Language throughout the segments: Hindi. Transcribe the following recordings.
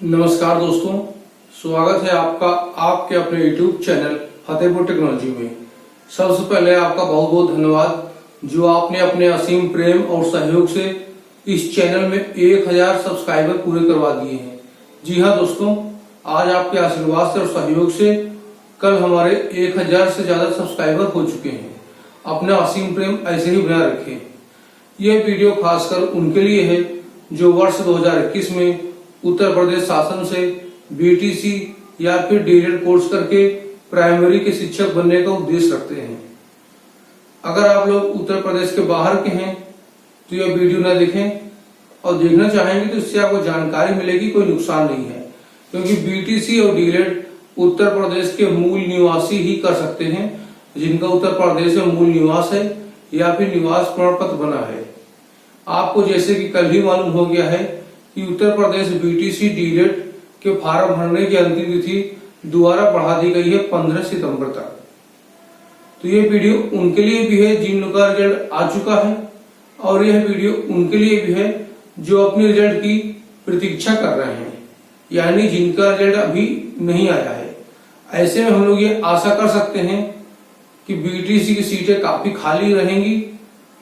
नमस्कार दोस्तों, स्वागत है आपका आपके अपने YouTube चैनल फतेहपुर टेक्नोलॉजी में। सबसे पहले आपका बहुत बहुत धन्यवाद जो आपने अपने असीम प्रेम और सहयोग से इस चैनल में 1000 सब्सक्राइबर पूरे करवा दिए हैं। जी हाँ दोस्तों, आज आपके आशीर्वाद से और सहयोग से कल हमारे 1000 से ज्यादा सब्सक्राइबर हो चुके हैं। अपना असीम प्रेम ऐसे ही बनाए रखें। यह वीडियो खासकर उनके लिए है जो वर्ष 2021 में उत्तर प्रदेश शासन से बीटीसी या फिर डीएलएड कोर्स करके प्राइमरी के शिक्षक बनने का उद्देश्य रखते हैं। अगर आप लोग उत्तर प्रदेश के बाहर के हैं तो यह वीडियो न देखें, और देखना चाहेंगे तो इससे आपको जानकारी मिलेगी, कोई नुकसान नहीं है। क्योंकि बीटीसी और डीएलएड उत्तर प्रदेश के मूल निवासी ही कर सकते हैं, जिनका उत्तर प्रदेश में मूल निवास है या फिर निवास प्रमाण पत्र बना है। आपको जैसे कि कल ही मालूम हो गया है कि उत्तर प्रदेश बीटीसी डीएलएड के फॉर्म भरने की अंतिम तिथि दोबारा बढ़ा दी गई है 15 सितंबर तक। तो ये वीडियो उनके लिए भी है जिन लोगों का रिजल्ट आ चुका है, और यह वीडियो उनके लिए भी है जो अपने रिजल्ट की प्रतीक्षा कर रहे हैं, यानी जिनका रिजल्ट अभी नहीं आया है। ऐसे में हम लोग ये आशा कर सकते हैं कि बीटीसी की सीटें काफी खाली रहेंगी।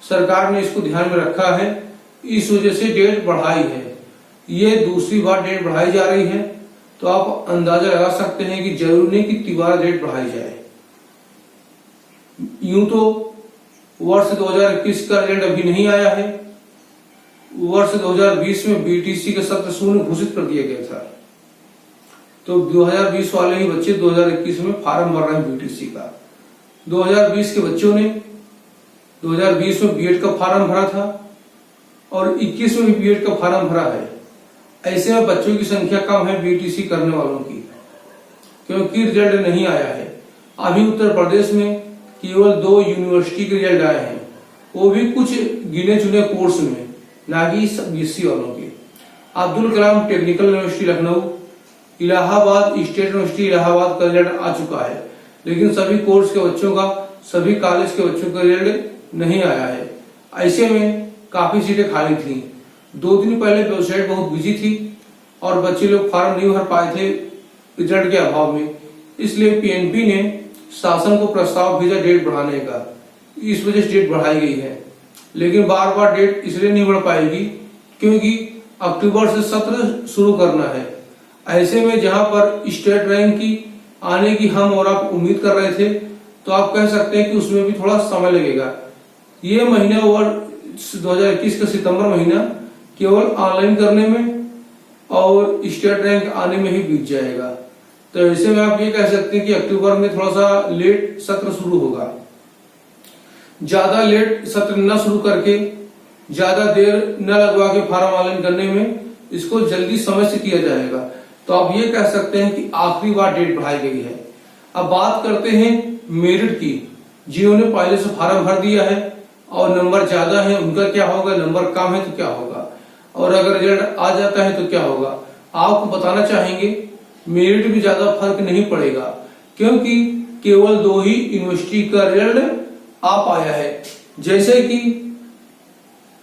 सरकार ने इसको ध्यान में रखा है, इस वजह से डेट बढ़ाई है। ये दूसरी बार डेट बढ़ाई जा रही है, तो आप अंदाजा लगा सकते हैं कि जरूर नहीं कि तिबारा डेट बढ़ाई जाए। यूं तो वर्ष 2021 का रिजल्ट अभी नहीं आया है। वर्ष 2020 में बीटीसी का सत्र शून्य घोषित कर दिया गया था, तो 2020 वाले ही बच्चे 2021 में फॉर्म भर रहे हैं बीटीसी का। 2020 के बच्चों ने 2020 में बीएड का फॉर्म भरा था और 21 में भी बीएड का फॉर्म भरा है। ऐसे में बच्चों की संख्या कम है बीटीसी करने वालों की, क्योंकि रिजल्ट नहीं आया है। अभी उत्तर प्रदेश में केवल 2 यूनिवर्सिटी के रिजल्ट आए हैं, वो भी कुछ गिने चुने कोर्स में, ना कि बीएससी वालों के। Abdul Kalam technical university Lucknow, Allahabad state university Allahabad का रिजल्ट आ चुका है, लेकिन सभी कोर्स के बच्चों का, सभी कॉलेज के बच्चों का रिजल्ट नहीं आया है। ऐसे में काफी सीटें खाली थी। 2 दिन पहले वेबसाइट बहुत बिजी थी और बच्चे लोग फॉर्म नहीं भर पाए थे रिजल्ट के अभाव में। इसलिए पीएनपी ने शासन को प्रस्ताव भेजा डेट बढ़ाने का। इस वजह से डेट बढ़ाई गई है, लेकिन बार बार डेट इसलिए नहीं बढ़ पाएगी क्योंकि अक्टूबर से सत्र शुरू करना है। ऐसे में जहां पर स्टेट रैंक की आने की हम और आप उम्मीद कर रहे थे, तो आप कह सकते हैं कि उसमें भी थोड़ा समय लगेगा। ये महीना और 2021 का सितंबर महीना केवल ऑनलाइन करने में और स्टेट रैंक आने में ही बीत जाएगा। तो ऐसे में आप ये कह सकते हैं कि अक्टूबर में थोड़ा सा लेट सत्र शुरू होगा। ज्यादा लेट सत्र न शुरू करके, ज्यादा देर न लगवा के फॉर्म ऑनलाइन करने में, इसको जल्दी समय से किया जाएगा। तो आप ये कह सकते हैं कि आखिरी बार डेट बढ़ाई गई है। अब बात करते हैं मेरिट की। जिन्होंने पहले से फॉर्म भर दिया है और नंबर ज्यादा है उनका क्या होगा, नंबर कम है तो क्या होगा, और अगर रिजल्ट आ जाता है तो क्या होगा। आपको बताना चाहेंगे मेरिट भी ज्यादा फर्क नहीं पड़ेगा, क्योंकि केवल 2 ही यूनिवर्सिटी का रिजल्ट आ पाया है। जैसे कि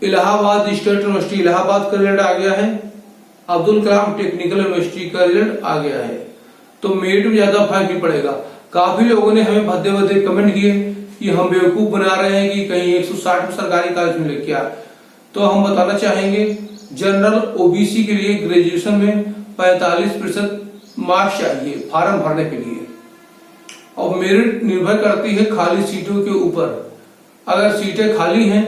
इलाहाबाद स्टेट यूनिवर्सिटी इलाहाबाद का रिजल्ट आ गया है, अब्दुल कलाम टेक्निकल यूनिवर्सिटी का रिजल्ट आ गया है, तो मेरिट में ज्यादा फर्क नहीं पड़ेगा। काफी लोगों ने हमें भद्दे भद्दे कमेंट किए कि हम बेवकूफ बना रहे हैं कि कहीं 160 सरकारी कॉलेज में लेके आ। तो हम बताना चाहेंगे जनरल ओबीसी के लिए ग्रेजुएशन में 45% मार्क्स चाहिए फॉर्म भरने के लिए, और मेरिट निर्भर करती है खाली सीटों के ऊपर। अगर सीटें खाली हैं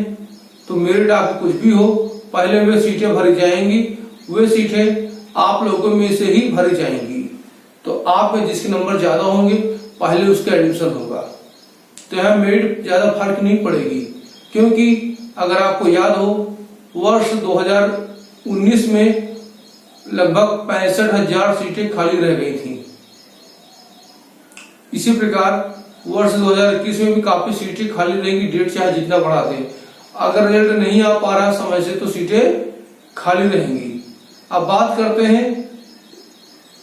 तो मेरिट आपको कुछ भी हो, पहले वे सीटें भरी जाएंगी, वे सीटें आप लोगों में से ही भरी जाएंगी। तो आप में जिसके नंबर ज्यादा होंगे पहले उसका एडमिशन होगा। तो यहाँ मेरिट ज्यादा फर्क नहीं पड़ेगी, क्योंकि अगर आपको याद हो वर्ष 2019 में लगभग 65,000 सीटें खाली रह गई थी। इसी प्रकार वर्ष 2021 में भी काफी सीटें खाली रहेंगी, डेट चाहे जितना बढ़ा दें। अगर रिजल्ट नहीं आ पा रहा समय से तो सीटें खाली रहेंगी। अब बात करते हैं,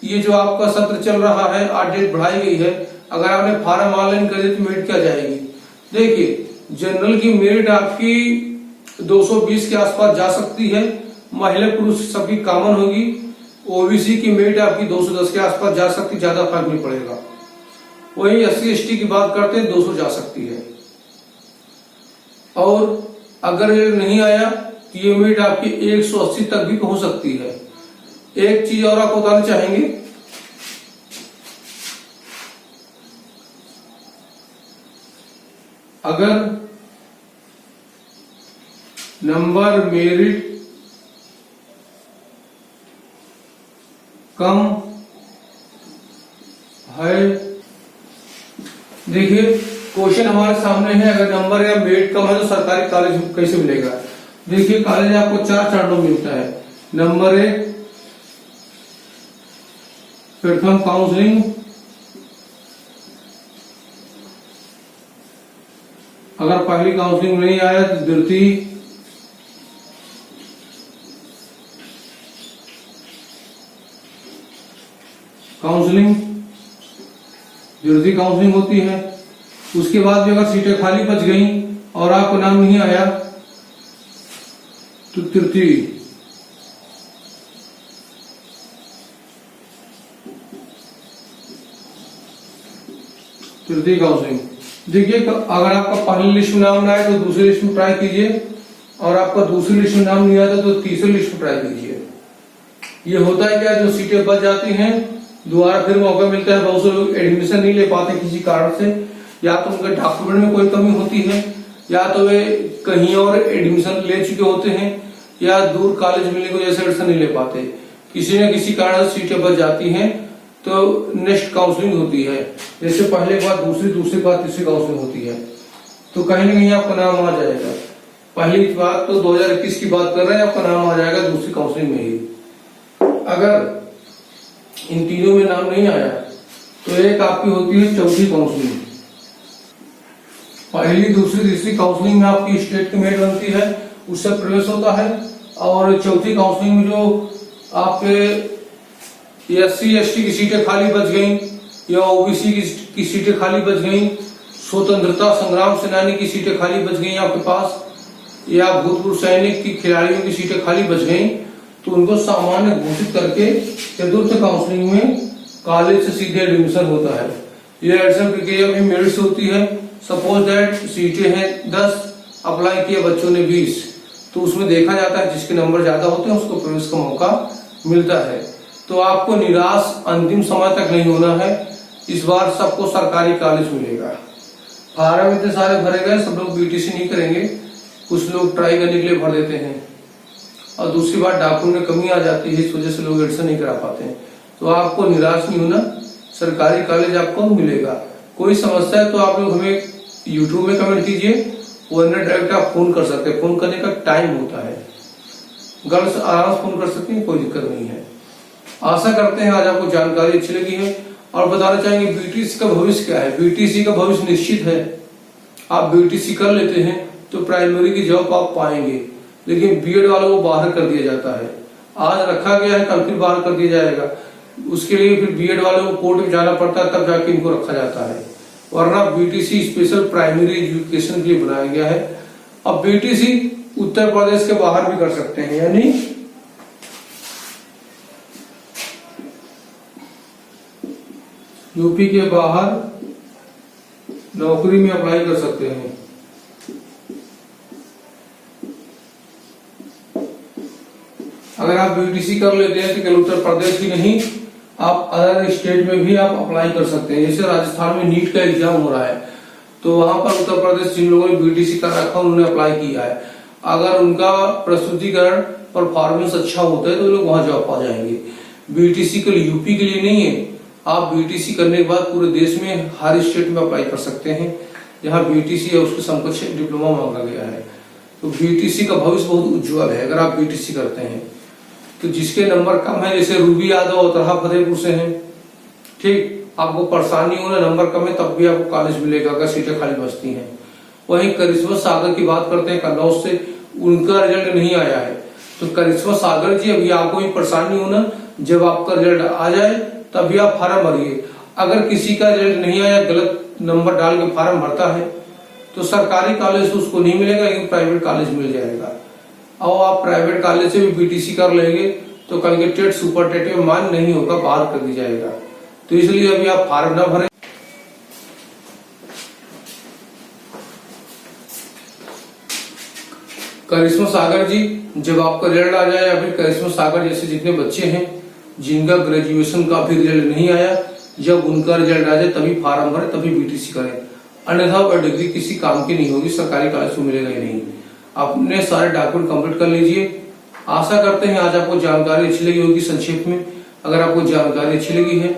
ये जो आपका सत्र चल रहा है, आज डेट बढ़ाई गई है, अगर आपने फॉर्म ऑनलाइन कर दिया तो मेरिट क्या जाएगी। देखिए जनरल की मेरिट आपकी 220 के आसपास जा सकती है, महिला पुरुष सबकी कॉमन होगी। ओबीसी की मेरिट आपकी 210 के आसपास जा सकती, ज्यादा फर्क नहीं पड़ेगा। वही SC/ST की बात करते हैं 200 जा सकती है। और अगर ये नहीं आया तो ये मेरिट आपकी 180 तक भी पहुंच सकती है। एक चीज और आपको बताना चाहेंगे, अगर नंबर मेरिट कम है, देखिए क्वेश्चन हमारे सामने है, अगर नंबर या मेरिट कम है तो सरकारी कॉलेज कैसे मिलेगा। देखिए कॉलेज आपको 4 चरणों में मिलता है। नंबर 1 प्रथम काउंसलिंग, अगर पहली काउंसलिंग नहीं आया तो द्वितीय, काउंसलिंग, द्वितीय काउंसलिंग होती है। उसके बाद भी अगर सीटें खाली बच गई और आपका नाम नहीं आया तो तृतीय, काउंसलिंग। देखिए अगर आपका पहली लिस्ट में नाम ना आए तो दूसरी लिस्ट में ट्राई कीजिए, और आपका दूसरी लिस्ट में नाम नहीं आता तो तीसरी लिस्ट में ट्राई कीजिए। ये होता है क्या, जो सीटें बच जाती हैं दोबारा फिर मौका मिलता है। बहुत से लोग एडमिशन नहीं ले पाते किसी कारण से, या तो उनके डॉक्यूमेंट में कोई कमी होती है, या तो वे कहीं और एडमिशन ले चुके होते हैं, या दूर कॉलेज मिलने की वजह से एडमिशन नहीं ले पाते। किसी न किसी कारण से सीटें बच जाती हैं तो नेक्स्ट काउंसलिंग होती है। जैसे पहले के बाद दूसरी, दूसरी के बाद तीसरी काउंसलिंग होती है, तो कहीं ना कहीं आपका नाम आ जाएगा। पहली बात तो 2021 की बात कर रहे हैं, आपका नाम आ जाएगा दूसरी काउंसलिंग में ही। अगर इन तीनों में नाम नहीं आया तो एक आपकी होती है चौथी काउंसलिंग। पहली, दूसरी, तीसरी काउंसलिंग में आपकी स्टेट की मेरिट बनती है, उससे प्रवेश होता है। और चौथी काउंसलिंग में जो आपके SC/ST की सीटें खाली बच गई, या OBC की सीटें खाली बच गई, स्वतंत्रता संग्राम सेनानी की सीटें खाली बच गई आपके पास, या भूतपूर्व सैनिक की खिलाड़ियों की सीटें खाली बच गई, तो उनको सामान्य घोषित करके चतुर्थ काउंसलिंग में कॉलेज से सीधे एडमिशन होता है। ये एडमिशन प्रक्रिया में मेरिट से होती है। सपोज दैट सीटें हैं 10, अप्लाई किए बच्चों ने 20, तो उसमें देखा जाता है जिसके नंबर ज्यादा होते हैं उसको प्रवेश का मौका मिलता है। तो आपको निराश अंतिम समय तक नहीं होना है, इस बार सबको सरकारी कॉलेज मिलेगा। फार्म इतने सारे भरे गए, सब लोग BTC नहीं करेंगे, कुछ लोग ट्राई करने के लिए भर देते हैं, और दूसरी बात डॉक्यूमेंट में कमी आ जाती है, इस वजह से लोग एडमिशन नहीं करा पाते हैं। तो आपको निराश नहीं होना, सरकारी कॉलेज आपको मिलेगा। कोई समस्या है तो आप लोग हमें YouTube में कमेंट कीजिए, वरना डायरेक्ट आप फोन कर सकते हैं। फोन करने का टाइम होता है, गर्ल्स आराम से फोन कर सकती हैं, कोई दिक्कत नहीं है। आशा करते हैं आज आपको जानकारी अच्छी लगी है, और बताना चाहेंगे BTC का भविष्य क्या है। BTC का भविष्य निश्चित है। आप BTC कर लेते हैं तो प्राइमरी की जॉब आप पाएंगे, लेकिन बीएड वालों को बाहर कर दिया जाता है। आज रखा गया है, कल फिर बाहर कर दिया जाएगा। उसके लिए फिर बीएड वालों को कोर्ट में जाना पड़ता है, तब जाके इनको रखा जाता है। वरना BTC स्पेशल प्राइमरी एजुकेशन के लिए बनाया गया है। अब BTC उत्तर प्रदेश के बाहर भी कर सकते हैं, यानी यूपी के बाहर नौकरी में अप्लाई कर सकते हैं। अगर आप BTC कर लेते हैं तो केवल उत्तर प्रदेश ही नहीं, आप अदर स्टेट में भी आप अप्लाई कर सकते हैं। जैसे राजस्थान में नीट का एग्जाम हो रहा है, तो वहां पर उत्तर प्रदेश जिन लोगों ने BTC कर रखा उन्होंने अप्लाई किया है, अगर उनका प्रस्तुतिकरण परफॉर्मेंस अच्छा होता है तो लोग वहां जॉब पा जाएंगे। BTC के लिए यूपी के लिए नहीं है, आप BTC करने के बाद पूरे देश में हर स्टेट में अप्लाई कर सकते हैं जहाँ BTC है उसके समकक्ष डिप्लोमा मांगा गया है। तो BTC का भविष्य बहुत उज्जवल है अगर आप BTC करते हैं। तो जिसके नंबर कम है, जैसे रूबी यादव उतरहा फतेहपुर से हैं, ठीक, आपको परेशानी हो ना, नंबर कम है तब भी आपको कॉलेज मिलेगा अगर सीटें खाली बचती हैं। वहीं करिश्मा सागर की बात करते हैं कन्नौज से, उनका रिजल्ट नहीं आया है। तो करिश्मा सागर जी, अभी आपको भी परेशानी हो ना, जब आपका रिजल्ट आ जाए तभी आप फार्म भरिए। अगर किसी का रिजल्ट नहीं आया, गलत नंबर डाल के फार्म भरता है तो सरकारी कॉलेज से उसको नहीं मिलेगा, लेकिन प्राइवेट कॉलेज मिल जाएगा। और आप प्राइवेट कॉलेज से भी बीटीसी कर लेंगे तो कल के टेट सुपर टेट में मान नहीं होगा, बाहर कर दी जाएगा। तो इसलिए अभी आप फार्म ना भरें। करिश्मा सागर जी, जब आपका रिजल्ट आ जाए या फिर करिश्मा सागर जैसे जितने बच्चे हैं जिनका ग्रेजुएशन का भी रिजल्ट नहीं आया, जब उनका रिजल्ट आ जाए तभी फार्म भरें, तभी बीटीसी करें। अन्यथा वह डिग्री किसी काम की नहीं होगी, सरकारी कॉलेज को मिलेगा ही नहीं। अपने सारे डॉक्यूमेंट कंप्लीट कर लीजिए। आशा करते हैं आज आपको जानकारी अच्छी लगी होगी। संक्षेप में अगर आपको जानकारी अच्छी लगी है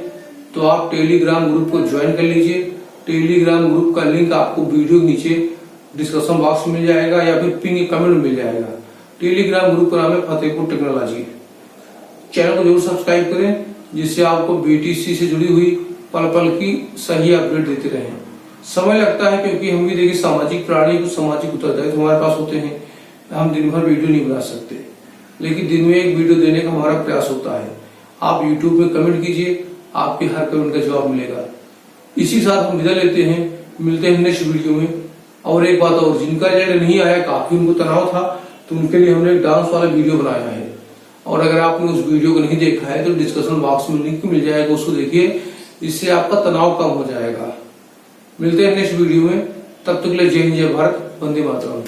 तो आप टेलीग्राम ग्रुप को ज्वाइन कर लीजिए। टेलीग्राम ग्रुप का लिंक आपको वीडियो नीचे डिस्कशन बॉक्स में मिल जाएगा या फिर पिन कमेंट में मिल जाएगा। टेलीग्राम ग्रुप का नाम है फतेहपुर टेक्नोलॉजी। चैनल को जरूर सब्सक्राइब करें, जिससे आपको बीटीसी से जुड़ी हुई पल पल की सही अपडेट देते रहें। समय लगता है क्योंकि हम भी देखिए सामाजिक प्राणी, कुछ सामाजिक उत्तरदायित्व हमारे पास होते हैं। हम दिन भर वीडियो नहीं बना सकते, लेकिन दिन में एक वीडियो देने का हमारा प्रयास होता है। आप यूट्यूब में कमेंट कीजिए, आपके हर कमेंट का जवाब मिलेगा। इसी साथ हम विदा लेते हैं, मिलते हैं नेक्स्ट वीडियो में। और एक बात और, जिनका रिजल्ट नहीं आया, काफी उनको तनाव था, तो उनके लिए हमने एक डांस वाला वीडियो बनाया है। और अगर आपने उस वीडियो को नहीं देखा है तो डिस्कशन बॉक्स में लिंक मिल जाएगा, उसको देखिए, इससे आपका तनाव कम हो जाएगा। मिलते हैं नेक्स्ट वीडियो में, तब तक के लिए जय हिंद, जय भारत, वंदे मातरम।